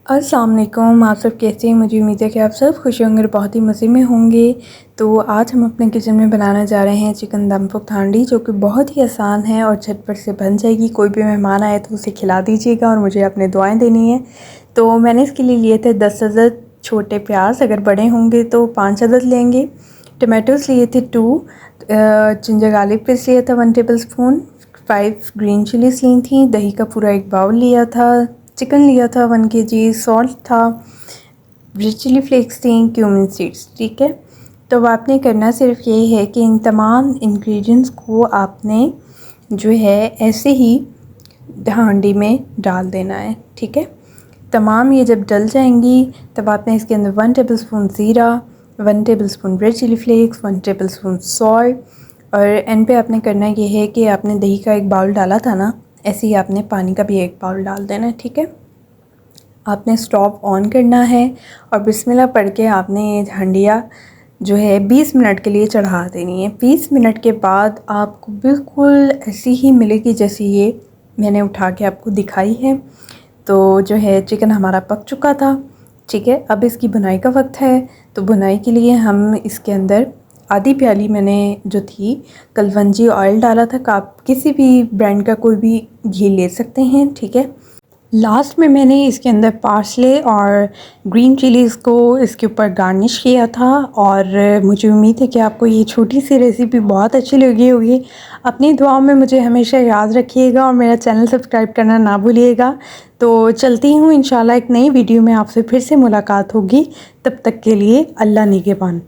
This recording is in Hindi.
अस्सलाम वालेकुम। आप सब कैसे हैं? मुझे उम्मीद है कि आप सब खुश होंगे और बहुत ही मज़े में होंगे। तो आज हम अपने किचन में बनाना जा रहे हैं चिकन दम पुख्त हांडी, जो कि बहुत ही आसान है और झटपट से बन जाएगी। कोई भी मेहमान आए तो उसे खिला दीजिएगा और मुझे अपने दुआएं देनी है। तो मैंने इसके लिए लिए थे 10 अदद छोटे प्याज, अगर बड़े होंगे तो 5 अदद लेंगे। टमाटोज़ लिए थे 2, जिंजर गार्लिक पेस्ट लिया था 1 टेबल स्पून, 5 ग्रीन चिलीज़ ली थी, दही का पूरा 1 बाउल लिया था, चिकन लिया था 1 kg, सॉल्ट था, रेड चिली फ्लेक्स थी, क्यूमिन सीड्स। ठीक है, तो अब आपने करना सिर्फ ये है कि इन तमाम इंग्रेडिएंट्स को आपने जो है ऐसे ही हांडी में डाल देना है। ठीक है, तमाम ये जब डल जाएंगी तब आपने इसके अंदर 1 टेबल स्पून ज़ीरा, 1 table spoon red chilli flakes, 1 table spoon salt, और एंड पे आपने करना ये है कि आपने दही का 1 बाउल डाला था ना, ऐसे ही आपने पानी का भी 1 बाउल डाल देना है। ठीक है, आपने स्टोव ऑन करना है और बिस्मिल्लाह पढ़ के आपने ये हंडिया जो है 20 मिनट के लिए चढ़ा देनी है। 20 मिनट के बाद आपको बिल्कुल ऐसी ही मिलेगी जैसी ये मैंने उठा के आपको दिखाई है। तो जो है चिकन हमारा पक चुका था। ठीक है, अब इसकी भुनाई का वक्त है। तो भुनाई के लिए हम इसके अंदर आधी प्याली मैंने जो थी कलवंजी ऑयल डाला था। आप किसी भी ब्रांड का कोई भी घी ले सकते हैं। ठीक है, लास्ट में मैंने इसके अंदर पार्सले और ग्रीन चिलीज़ को इसके ऊपर गार्निश किया था। और मुझे उम्मीद है कि आपको ये छोटी सी रेसिपी बहुत अच्छी लगी होगी। अपनी दुआओं में मुझे हमेशा याद रखिएगा और मेरा चैनल सब्सक्राइब करना ना भूलिएगा। तो चलती हूँ, इंशाल्लाह एक नई वीडियो में आपसे फिर से मुलाकात होगी। तब तक के लिए अल्लाह निगहबान।